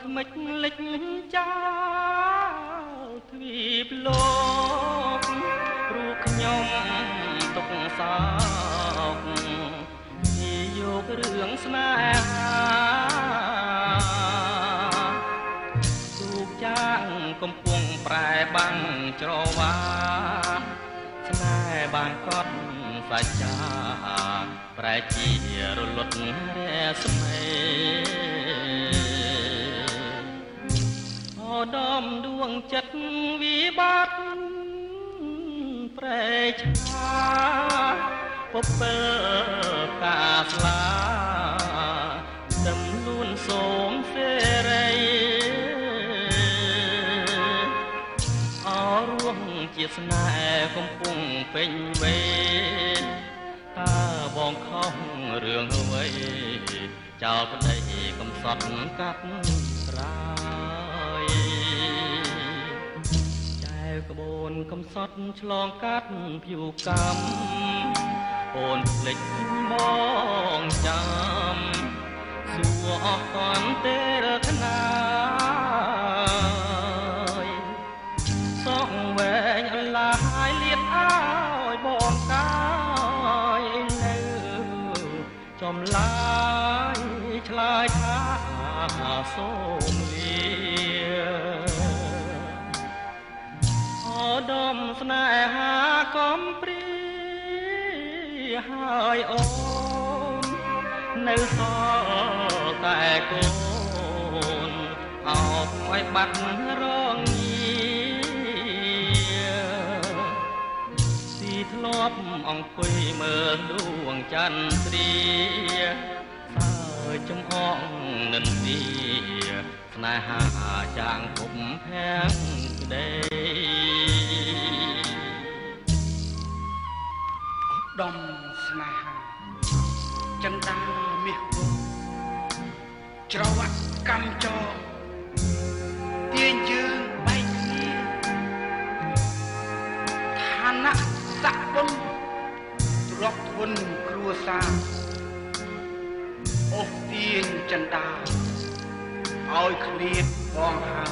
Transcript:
ថ្មិចលិចចោលទ្វីបលោកព្រោះខ្ញុំទុកសោកនិយោគរឿងស្នេហាទូកចាងកំពុងប្រែបាំងច្រវាស្នេហ៍បានកត់សាច់ចាប្រែជារលត់រស្មីអូដំដួងចិត្តវិបត្តិប្រែឆាពពើកាស្លាដំលួនសូមសេរីអរួងជាស្នេហ៍កំពុងពេញវេនតើបងខំរឿងអ្វីចោលប្តីកំសត់កាត់ក្រោយចែវក្បូនកំសត់ឆ្លងកាត់ភៀវកម្មអូនភ្លេចបងចាំសួរអស់តន់ទេរថ្នាយសងវែងអឡាយលៀតឲ្យបងកាយនៅចំឡាយឆ្លើយថាសូមលាអូដំស្នេហាកំព្រាហើយអូននៅសល់តែកូនអោបឲ្យបាត់រងស៊ីធ្លាប់អង្គុយមើលដួងចន្ទ្រាសើចំអងនិន្ទាស្នេហាចាងភពភាំងក្ដីដំស្នេហាចិនតាមាសគោច្រវាក់កម្មចោទាញយើងបែកគ្នាឋានៈស័ក្តិបុណ្យទ្រព្យធនគ្រួសារអូសទាញចិនតាឲ្យឃ្លាតបងហើ